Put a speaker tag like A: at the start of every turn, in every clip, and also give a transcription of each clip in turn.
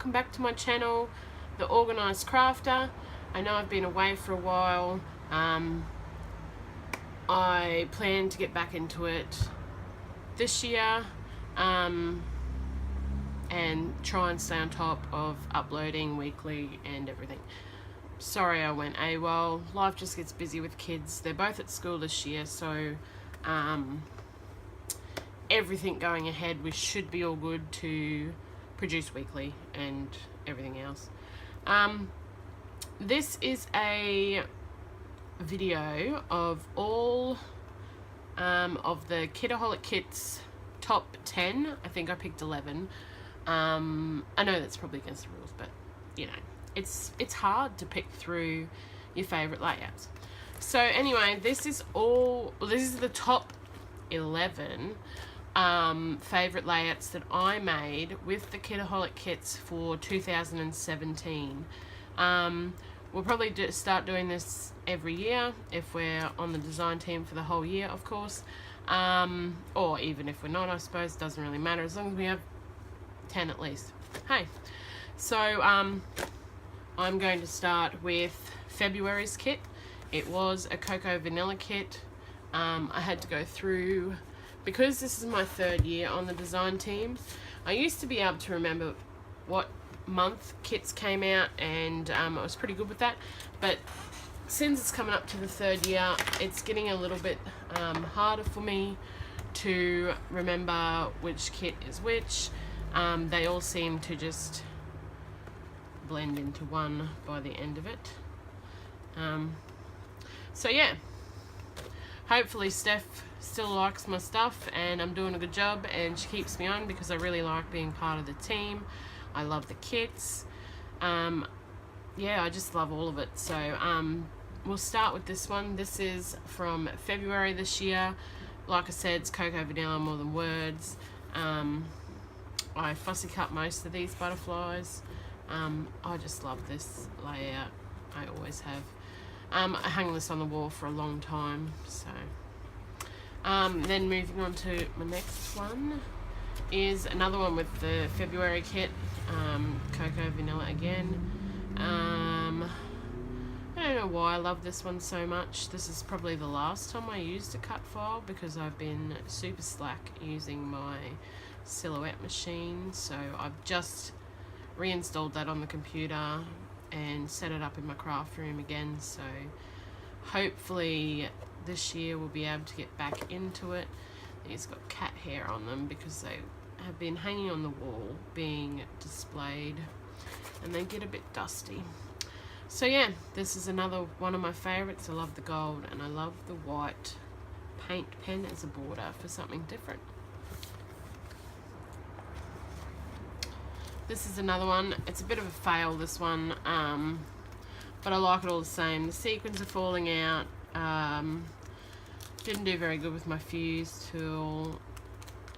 A: welcome back to my channel, The Organised Crafter. I know I've been away for a while. I plan to get back into it this year and try and stay on top of uploading weekly and everything. Sorry I went AWOL. Life just gets busy with kids. They're both at school this year, so everything going ahead, we should be all good to produce weekly and everything else. This is a video of all of the Kitaholic Kits top 10. I think I picked 11. I know that's probably against the rules, but you know, it's hard to pick through your favorite layouts. So anyway, this is the top 11 favorite layouts that I made with the Kitaholic Kits for 2017. We'll probably start doing this every year if we're on the design team for the whole year, of course, or even if we're not, I suppose. It doesn't really matter as long as we have 10 at least. Hey, so I'm going to start with February's kit. It was a cocoa vanilla kit. I had to go through, because this is my third year on the design team. I used to be able to remember what month kits came out, and I was pretty good with that, but since it's coming up to the third year, it's getting a little bit harder for me to remember which kit is which. They all seem to just blend into one by the end of it. So yeah, hopefully Steph still likes my stuff and I'm doing a good job and she keeps me on, because I really like being part of the team. I love the kits. Yeah, I just love all of it. So we'll start with this one. This is from February this year. Like I said, it's cocoa vanilla, more than words. I fussy cut most of these butterflies. I just love this layout. I always have. I hung this on the wall for a long time. So then moving on to my next one is another one with the February kit, cocoa vanilla again. I don't know why I love this one so much. This is probably the last time I used a cut file, because I've been super slack using my silhouette machine. So I've just reinstalled that on the computer and set it up in my craft room again. So hopefully this year we'll be able to get back into it. These got cat hair on them because they have been hanging on the wall being displayed, and they get a bit dusty. So yeah, this is another one of my favorites. I love the gold and I love the white paint pen as a border for something different. This is another one. It's a bit of a fail, this one, but I like it all the same. The sequins are falling out. Didn't do very good with my fuse tool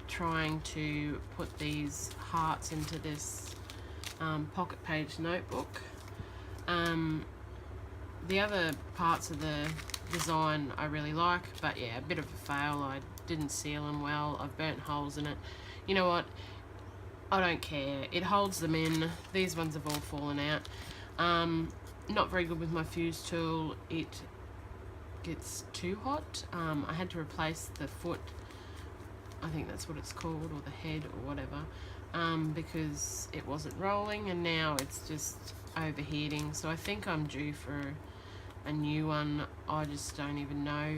A: trying to put these hearts into this pocket page notebook. The other parts of the design I really like, but yeah, a bit of a fail. I didn't seal them well. I've burnt holes in it. You know what? I don't care. It holds them in. These ones have all fallen out. Not very good with my fuse tool. It gets too hot. I had to replace the foot, I think that's what it's called, or the head or whatever, because it wasn't rolling, and now it's just overheating. So I think I'm due for a new one. I just don't even know.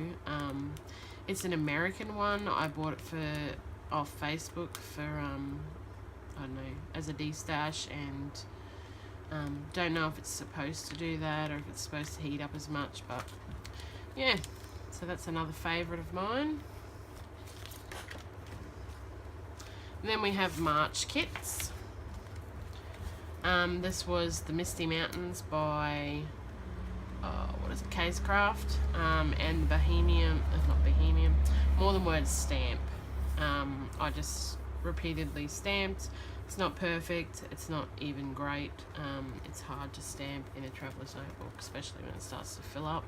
A: It's an American one. I bought it off Facebook for I don't know, as a de-stash, and don't know if it's supposed to do that or if it's supposed to heat up as much, but yeah, so that's another favourite of mine. And then we have March kits. This was the Misty Mountains by what is it, Casecraft, and More Than Words stamp. I just repeatedly stamped. It's not perfect, it's not even great. It's hard to stamp in a traveller's notebook, especially when it starts to fill up.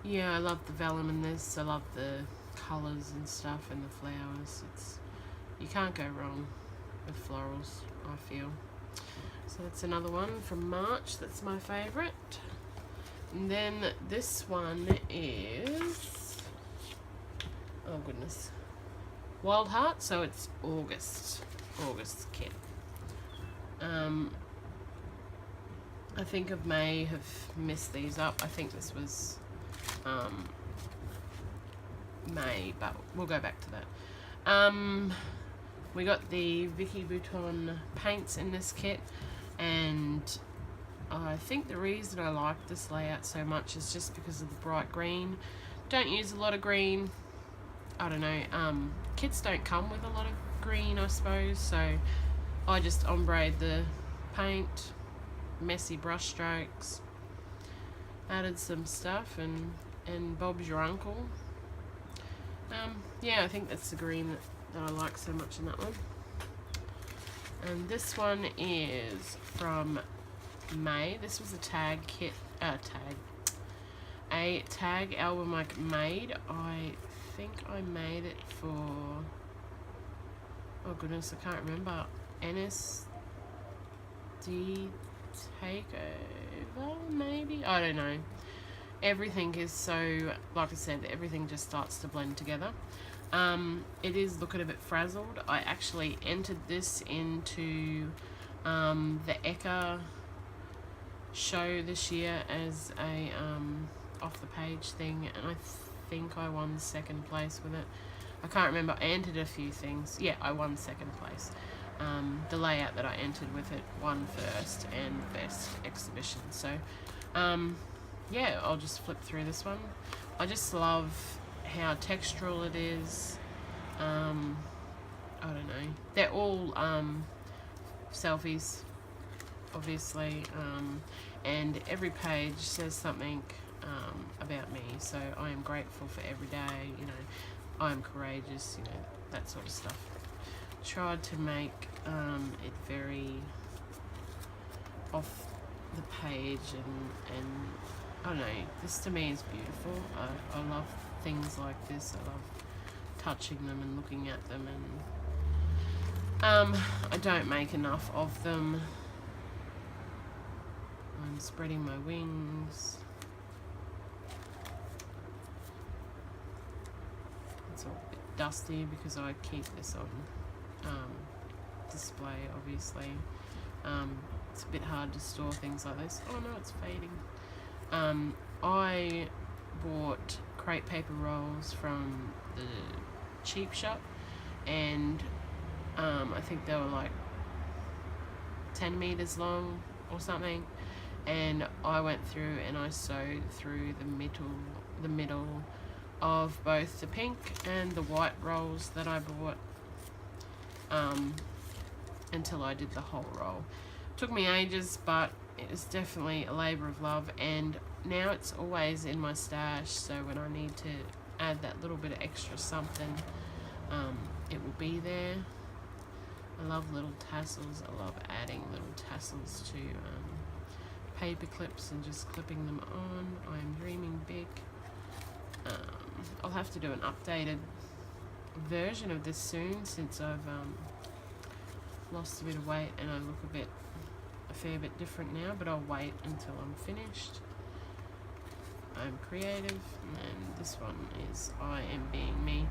A: Yeah, I love the vellum in this. I love the colours and stuff and the flowers. You can't go wrong. with florals, I feel. So that's another one from March. That's my favourite. And then this one is, oh goodness, Wild Heart. So it's August kit. I think I may have messed these up. I think this was May, but we'll go back to that. We got the Vicky Bouton paints in this kit, and I think the reason I like this layout so much is just because of the bright green. Don't use a lot of green. I don't know. Kits don't come with a lot of green, I suppose, so I just ombre'd the paint, messy brush strokes, added some stuff, and Bob's your uncle. Yeah, I think that's the green that I like so much in that one. And this one is from May. This was a tag kit, a tag album I made. I think I made it for, oh goodness, I can't remember, NSD Takeover, maybe? I don't know. Everything is so, like I said, everything just starts to blend together. It is looking a bit frazzled. I actually entered this into the Eka show this year as a off the page thing, and I think I won second place with it. I can't remember. I entered a few things. Yeah, I won second place. The layout that I entered with it won first and best exhibition. So yeah, I'll just flip through this one. I just love how textural it is. I don't know. They're all selfies, obviously, and every page says something about me. So I am grateful for every day. You know, I am courageous. You know, that sort of stuff. Tried to make it very off the page, and I don't know, this to me is beautiful. I love things like this. I love touching them and looking at them, and I don't make enough of them. I'm spreading my wings. It's all a bit dusty because I keep this on display, obviously. It's a bit hard to store things like this. Oh no, it's fading. I bought crepe paper rolls from the cheap shop, and I think they were like 10 meters long or something, and I went through and I sewed through the middle of both the pink and the white rolls that I bought until I did the whole roll. Took me ages, but it was definitely a labor of love, and now it's always in my stash, so when I need to add that little bit of extra something, it will be there. I love little tassels. I love adding little tassels to paper clips and just clipping them on. I am dreaming big. I'll have to do an updated version of this soon, since I've lost a bit of weight and I look a fair bit different now, but I'll wait until I'm finished. I'm creative, and this one is I Am Being Me.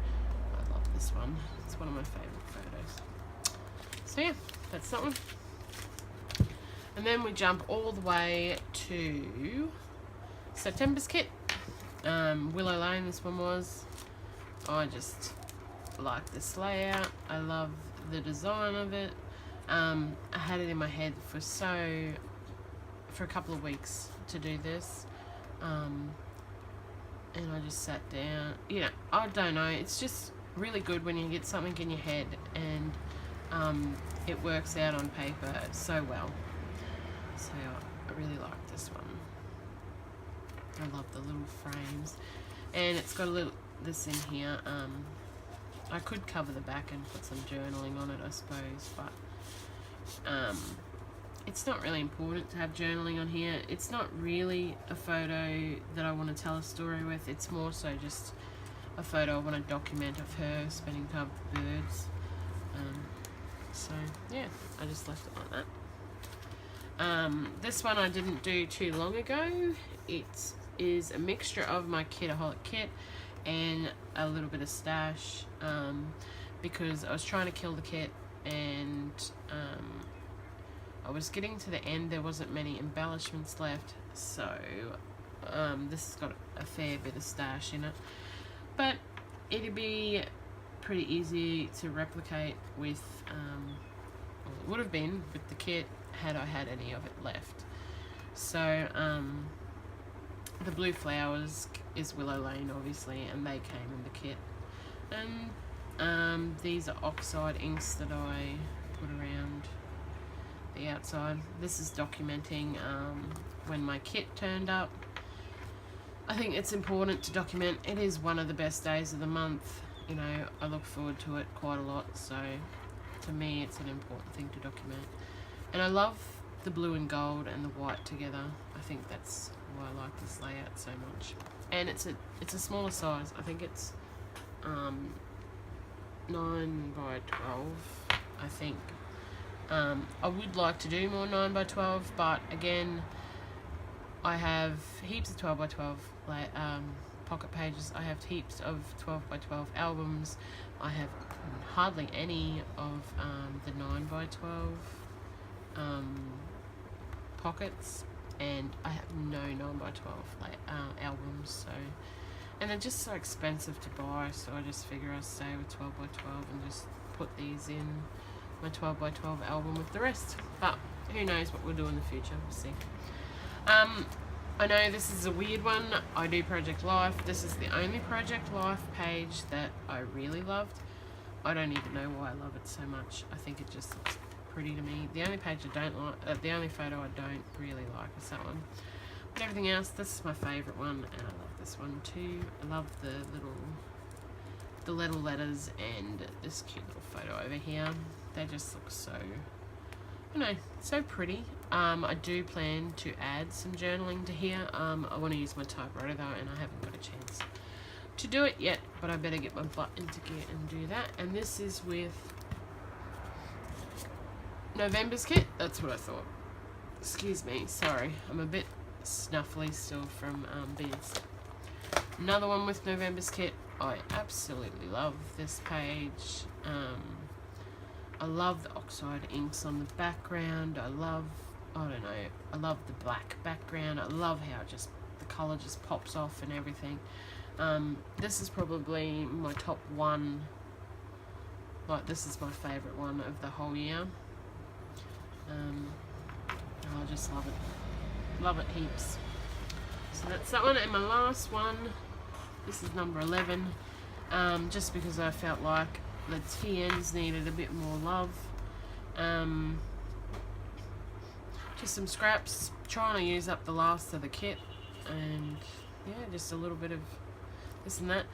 A: I love this one. It's one of my favourite photos. So yeah, that's that one. And then we jump all the way to September's kit. Willow Lane, this one was. I just like this layout. I love the design of it. I had it in my head for a couple of weeks to do this, and I just sat down. You know, I don't know, it's just really good when you get something in your head and it works out on paper so well. So I really like this one. I love the little frames, and it's got a little this in here. I could cover the back and put some journaling on it, I suppose, but it's not really important to have journaling on here. It's not really a photo that I want to tell a story with. It's more so just a photo I want to document of her spending time with birds. So yeah, I just left it like that. This one I didn't do too long ago. It is a mixture of my Kitaholic Kit and a little bit of stash, because I was trying to kill the kit, and I was getting to the end. There wasn't many embellishments left, so this has got a fair bit of stash in it, but it'd be pretty easy to replicate with, well, it would have been with the kit had I had any of it left. So the blue flowers is Willow Lane, obviously, and they came in the kit. And these are oxide inks that I put around the outside. This is documenting when my kit turned up. I think it's important to document. It is one of the best days of the month. You know, I look forward to it quite a lot, so to me it's an important thing to document. And I love the blue and gold and the white together. I think that's why I like this layout so much. And it's a smaller size. I think it's 9 by 12, I think. I would like to do more 9 by 12, but again, I have heaps of 12 by 12 pocket pages. I have heaps of 12 by 12 albums. I have hardly any of the 9 by 12 pockets, and I have no 9 by 12 albums, so, and they're just so expensive to buy, so I just figure I'll stay with 12 by 12 and just put these in my 12 by 12 album with the rest. But who knows what we'll do in the future, we'll see. I know this is a weird one. I do Project Life. This is the only Project Life page that I really loved. I don't even know why I love it so much. I think it just looks pretty to me. The only page I don't like, the only photo I don't really like is that one. But everything else, this is my favourite one, and I love this one too. I love the little letters and this cute little photo over here. They just look so, you know, so pretty. I do plan to add some journaling to here. I want to use my typewriter though, and I haven't got a chance to do it yet, but I better get my butt into gear and do that. And this is with November's kit. That's what I thought. Excuse me, sorry, I'm a bit snuffly still from being sick. Another one with November's kit. I absolutely love this page. I love the oxide inks on the background. I love the black background. I love how just the colour just pops off and everything. This is probably my top one. Like, this is my favourite one of the whole year. I just love it. Love it heaps. So that's that one. And my last one, this is number 11. Just because I felt like the TNs needed a bit more love. Just some scraps, trying to use up the last of the kit, and yeah, just a little bit of this and that.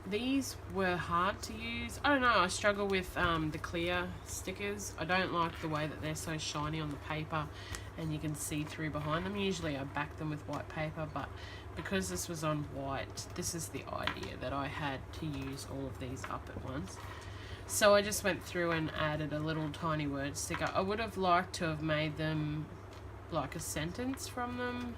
A: These were hard to use. I don't know, I struggle with the clear stickers. I don't like the way that they're so shiny on the paper and you can see through behind them. Usually I back them with white paper, but because this was on white, this is the idea that I had to use all of these up at once. So I just went through and added a little tiny word sticker. I would have liked to have made them like a sentence from them,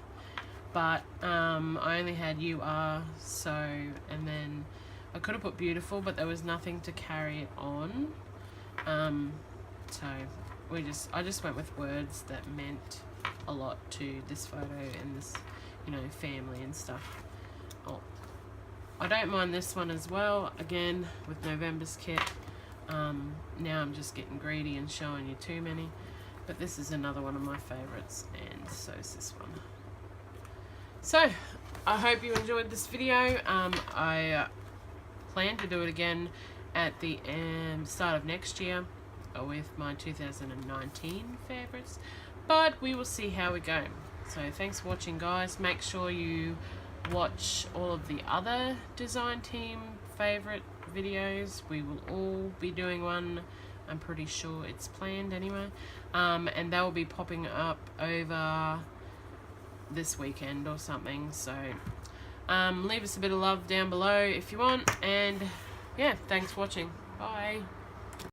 A: but I only had "you are," so, and then I could have put "beautiful," but there was nothing to carry it on. So I just went with words that meant a lot to this photo and this, you know, family and stuff. Oh, I don't mind this one as well, again with November's kit. Now I'm just getting greedy and showing you too many, but this is another one of my favorites, and so is this one. So I hope you enjoyed this video. I plan to do it again at the start of next year with my 2019 favorites, but we will see how we go. So thanks for watching, guys. Make sure you watch all of the other design team favorite videos. We will all be doing one. I'm pretty sure it's planned anyway, and they will be popping up over this weekend or something. So leave us a bit of love down below if you want, and yeah, thanks for watching. Bye.